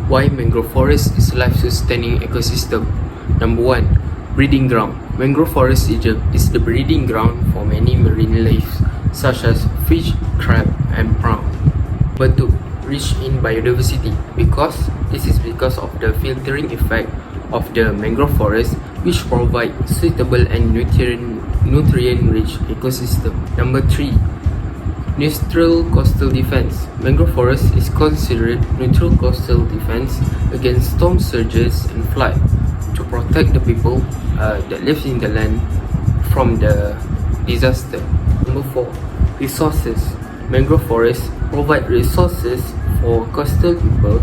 Why mangrove forest is a life-sustaining ecosystem? Number 1. Breeding ground. Mangrove forest is the breeding ground for many marine life such as fish, crab, and prawn. Number 2. Rich in biodiversity. This is because of the filtering effect of the mangrove forest, which provide suitable and nutrient-rich ecosystem. Number 3. Neutral coastal defense. Mangrove forest is considered neutral coastal defense against storm surges and flood to protect the people that live in the land from the disaster. Number 4. Resources. Mangrove forests provide resources for coastal people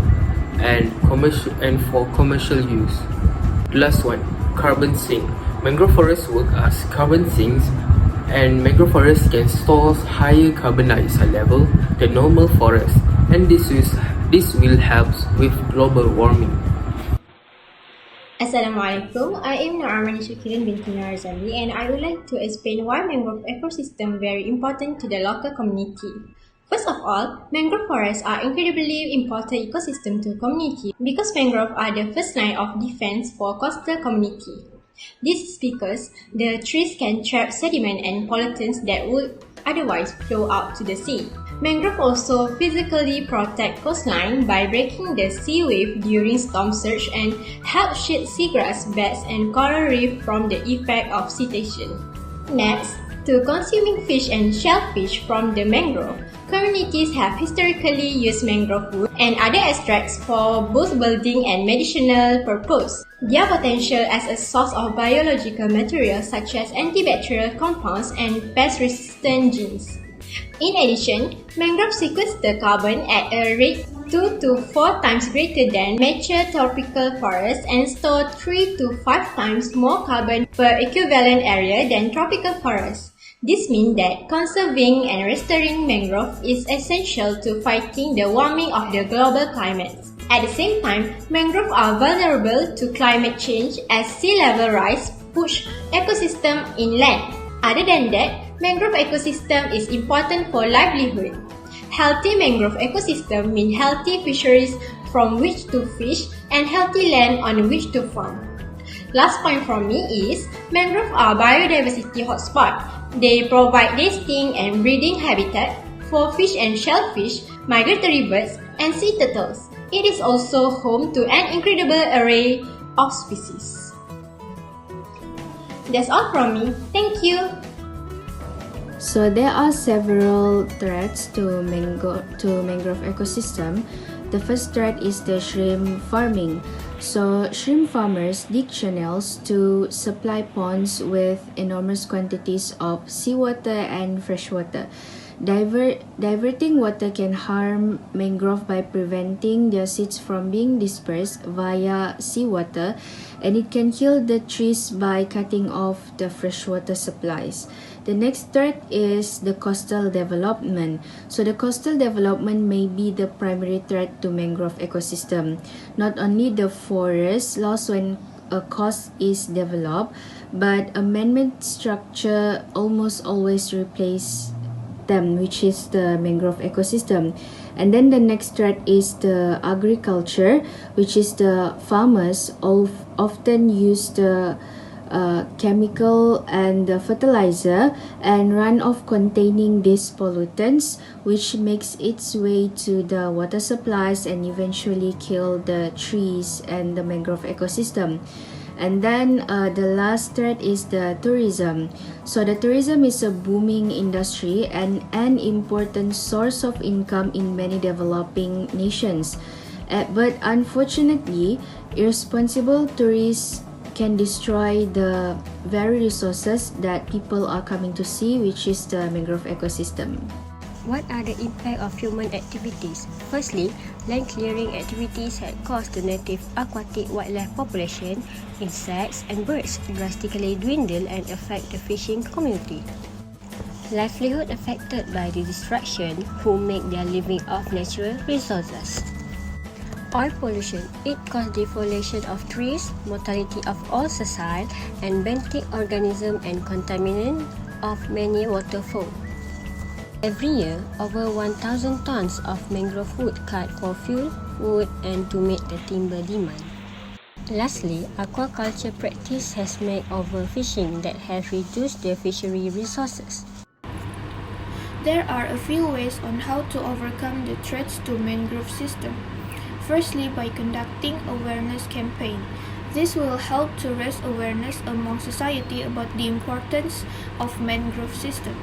and for commercial use. The last one, carbon sink. Mangrove forests work as carbon sinks, and mangrove forests can store higher carbon dioxide level than normal forests, and this will help with global warming. Assalamualaikum. I am Noormani Shakirin binti Narzali, and I would like to explain why mangrove ecosystem very important to the local community. First of all, mangrove forests are incredibly important ecosystem to community because mangrove are the first line of defense for coastal community. This is because the trees can trap sediment and pollutants that would otherwise flow out to the sea. Mangrove also physically protect coastline by breaking the sea wave during storm surge and help shield seagrass beds and coral reef from the effect of cetacean. Next, to consuming fish and shellfish from the mangrove, communities have historically used mangrove wood and other extracts for both building and medicinal purpose. Their potential as a source of biological materials such as antibacterial compounds and pest-resistant genes. In addition, mangrove sequester carbon at a rate 2 to 4 times greater than mature tropical forests and store 3 to 5 times more carbon per equivalent area than tropical forests. This means that conserving and restoring mangrove is essential to fighting the warming of the global climate. At the same time, mangroves are vulnerable to climate change as sea level rise push ecosystem inland. Other than that, mangrove ecosystem is important for livelihood. Healthy mangrove ecosystem mean healthy fisheries from which to fish and healthy land on which to farm. Last point from me is, mangrove are biodiversity hotspot. They provide nesting and breeding habitat for fish and shellfish, migratory birds, and sea turtles. It is also home to an incredible array of species. That's all from me. Thank you. So there are several threats to mangrove ecosystem. The first threat is the shrimp farming. So shrimp farmers dig channels to supply ponds with enormous quantities of seawater and freshwater. Diverting water can harm mangrove by preventing their seeds from being dispersed via seawater, and it can kill the trees by cutting off the freshwater supplies. The next threat is the coastal development. So the coastal development may be the primary threat to mangrove ecosystem. Not only the forest lost when a coast is developed, but a man-made structure almost always replace them, which is the mangrove ecosystem. And then the next threat is the agriculture, which is the farmers often use the chemical and the fertilizer and runoff containing these pollutants, which makes its way to the water supplies and eventually kill the trees and the mangrove ecosystem. And then the last threat is the tourism. So the tourism is a booming industry and an important source of income in many developing nations. But unfortunately, irresponsible tourists can destroy the very resources that people are coming to see, which is the mangrove ecosystem. What are the impact of human activities? Firstly, land clearing activities had caused the native aquatic wildlife population, insects and birds drastically dwindle and affect the fishing community. Livelihood affected by the destruction who make their living off natural resources. Oil pollution, it caused defoliation of trees, mortality of all sessile and benthic organisms and contamination of many waterfowl. Every year, over 1,000 tons of mangrove wood cut for fuel, wood, and to meet the timber demand. Lastly, aquaculture practice has made overfishing that has reduced the fishery resources. There are a few ways on how to overcome the threats to mangrove system. Firstly, by conducting awareness campaign. This will help to raise awareness among society about the importance of mangrove system.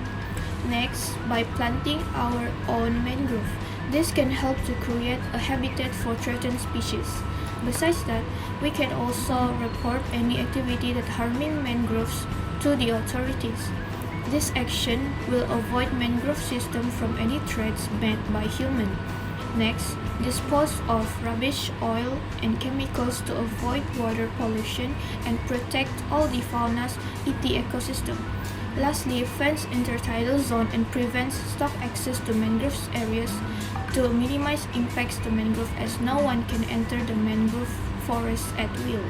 Next, by planting our own mangrove. This can help to create a habitat for threatened species. Besides that, we can also report any activity that harming mangroves to the authorities. This action will avoid mangrove system from any threats made by human. Next, dispose of rubbish, oil, and chemicals to avoid water pollution and protect all the faunas in the ecosystem. Lastly, fence intertidal zone and prevents stock access to mangrove areas to minimize impacts to mangrove as no one can enter the mangrove forest at will.